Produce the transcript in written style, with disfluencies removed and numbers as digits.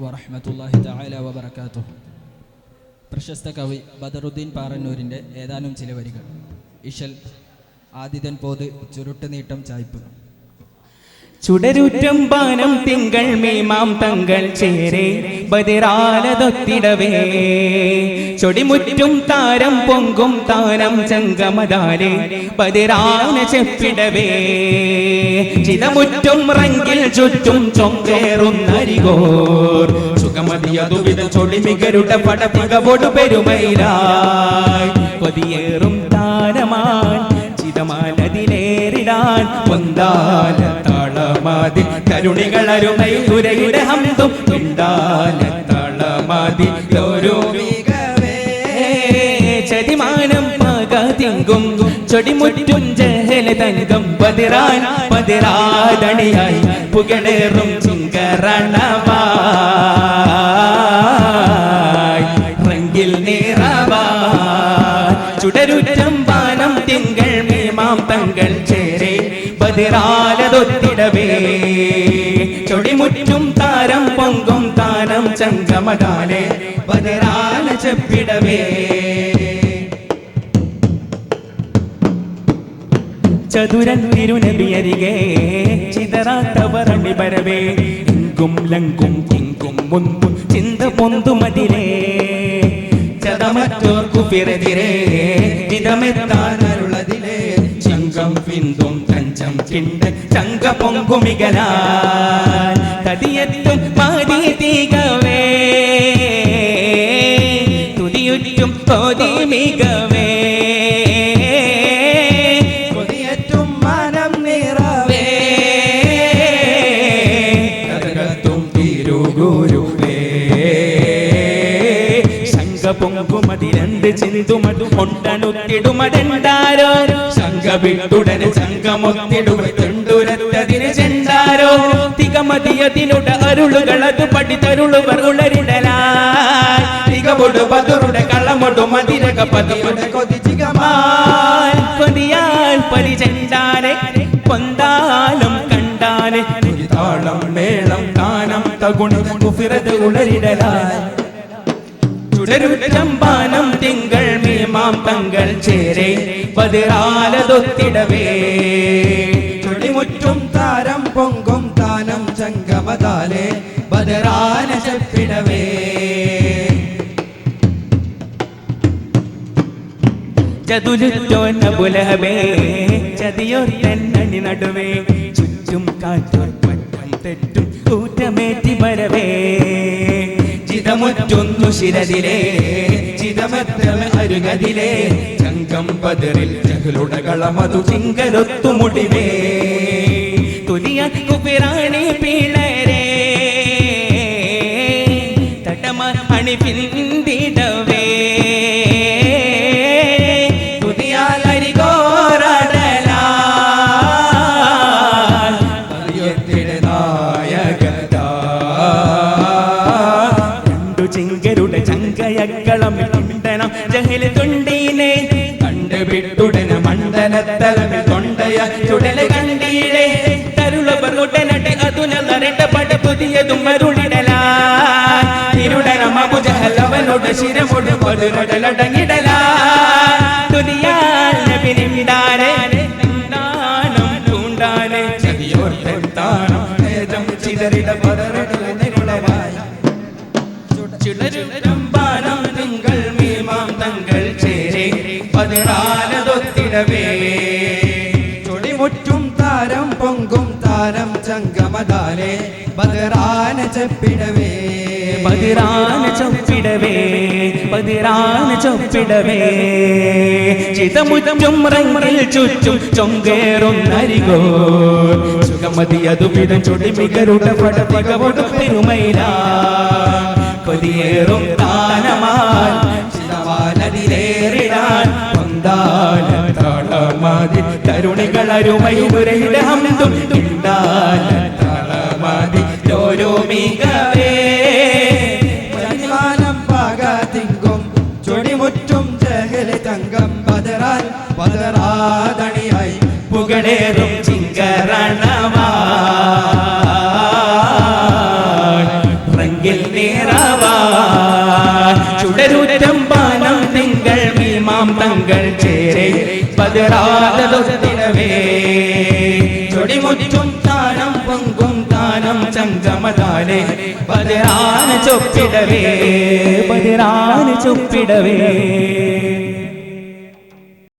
വറഹ്മത്തുള്ളാഹി തആല വബറകാതുഹു. പ്രശസ്ത കവി ബദറുദ്ദീൻ പാറന്നൂരിൻ്റെ ഏതാനും ചില വരികൾ. ഇശൽ ആദിതൻ പോത് ചുരുട്ടുനീട്ടം ചായ്പ്. ചുടരുറ്റം പാനം തിങ്കൾ മീമാം തങ്ങൾ ചേരെ ബദിറാലതൊത്തിടവേ ചൊടിമുറ്റും താരം പൊങ്കും താനം ചങ്കമതാലെ ബദിറാന ചെപ്പിടവേ ചിതമുറ്റും റങ്കിൽ ചുറ്റും ചൊങ്കേറുന്നരികോർ സുഖമതിയതുവിധ ചൊടിമികരുടെ പടപികവോടു പെരുമയിലായി കൊതിയേറും താരമാൻ ചിതമാലതിലേറിടാൻ പൊന്താല താളമാതി കരുണികളരുമൈ ഉരയുടെ ഹംദും പിണ്ടാല താളമാതി ചതിമാനം പകതിങ്കും ചൊടിമുറ്റും ജഹല തങ്കം പതിരാൻ പതിരാതണിയായി പുകടേറും ചിങ്കരണവായി റങ്കിൽ നിറവായി ചുടരുറ്റം പാനം തിങ്കൾ മീമാം തങ്ങൾ ചേരെ ബദിറാലതൊത്തിടവേ ചൊടിമുറ്റും താരം പൊങ്കും താനം ചങ്കമതാലെ ബദിറാല ചെപ്പിടവേ ചതുരൻ തിരുനബിയരികെ ചിതറാത്തവറണി വരവേ ഇങ്കും ലങ്കും കിങ്കും മുൻപും ചിന്ത പൊന്തുമതിലേ ചതമറ്റോർക്കു പിറതിരേ ചിതമെത്താനരുളതിലേ ചങ്കം പിന്തും തഞ്ചം കിണ്ട ചങ്ക പൊങ്കുമികലാൽ കതിയെത്തും പാതി തീകവേ തുതിയുറ്റും തോതി മികവേ കൊതിയറ്റും മനം നിറവേ കഥകത്തും തിരുഗുരുവേ പൊങ്കുമതിരണ്ട് ചിന്തുമതു കൊണ്ടനുത്തിടുമതെണ്ടാരോ ശങ്കവിട്ടുടനെ ശങ്കമൊത്തിടുമെണ്ടുരത്തതിന് ചെണ്ടാരോ തികമതിയതിനുട അരുളുകളത് പഠിത്തരുളുവർ ഉളരിടലായി തികമൊടു പതുരുടെ കളമൊടു മതിരക പതിയുടെ കൊതിച്ചികമാൽ കൊതിയാൽ പരിചെണ്ടാനെ പൊന്താലും കണ്ടാനെ താളം മേളം താനം തകുണി കുഫിറത് ഉളരിടലായി ചുടരുറ്റം പാനം തിങ്കൾ മീമാം തങ്ങൾ ചേരെ ബദിറാലതൊത്തിടവേ ചൊടിമുറ്റും താരം പൊങ്കും താനം ചങ്കമതാലെ ബദറാന ചെപ്പിടവേ ചതുരുറ്റോന്ന പുലഹബേ ചതിയോർ തന്നണി നടുവേ ചുറ്റും കാറ്റോർ പറ്റം തെറ്റും കൂറ്റമേറ്റി വരവേ ചിതമുറ്റൊന്നു ശിരതിലേ ചിതമത്തമ അരുകതിലേ ചങ്കം പതിറിൽ ചകളുടകളമതു ചിങ്കലൊത്തു മുടിവേ തുലിയ കുപിറാണി പിളരേ തടമ അണി പിന്തിടവേ ചിങ്കരുടെ ചങ്കയക്കളമിൽ തുണ്ടനം ജഹിൽ തുണ്ടീനെ കണ്ടുവിട്ടുടന മണ്ഡലത്തലമിൽ തൊണ്ടയ ചുടല കണ്ടീഴേ തരുളവർ ഉടനട്ടെ അതുനറിട്ട പട പുതിയതും മരുളിടലാ തിരുടനം അബുജഹലവനോട് ശിരമൊടു പതിരടലടങ്ങിടലാ തുനിയാൽ നബിനിണ്ടാനെ താനം തൂണ്ടാനെ ചതിയോർ തെന്താനം ഏതം ചിതറിട പതറടലനിരുളവായി ചുടരുറ്റം പാനം തിങ്കൾ മീമാം തങ്ങൾ ചേരെ ബദിറാലതൊത്തിടവേ ചൊടിമുറ്റും താരം പൊങ്കും താരം ചങ്കമതാലെ ബദറാന ചെപ്പിടവേ ബദിറാന ചൊപ്പിടവേ ബദിറാന ചൊപ്പിടവേ ചിതമുറ്റും റങ്കിൽ ചുറ്റും ചൊങ്കേറുന്നരികോ സുഖമതിയതുവിധം ചൊടിമികരുടെ പടപികവോടു പെരുമയിലാ കൊതിയേറും താനമാൻ ചിതമാലതിലേറിടാൻ പൊന്താല താളമാതി കരുണികളരുമയുടെ ഹംദും പിണ്ടാല താളമാതി ഓരോ മികവേ പരിമാനം പാകത്തിങ്കും ചൊടിമുറ്റും ജഹല തങ്കം ബദറാൻ ബദറാതണിയായി പുകടേറും ചിങ്കരണവാ റങ്കിൽ നേറാവാ ചുടരുറ്റം പാനം തിങ്കൾ മീമാം തങ്ങൾ ചേരെ പതിറാതലൊത്തിടവേ ചൊടിമുറ്റും താനം പൊങ്കും താനം ചങ്കമതാലെ പതിറാന ചൊപ്പിടവേ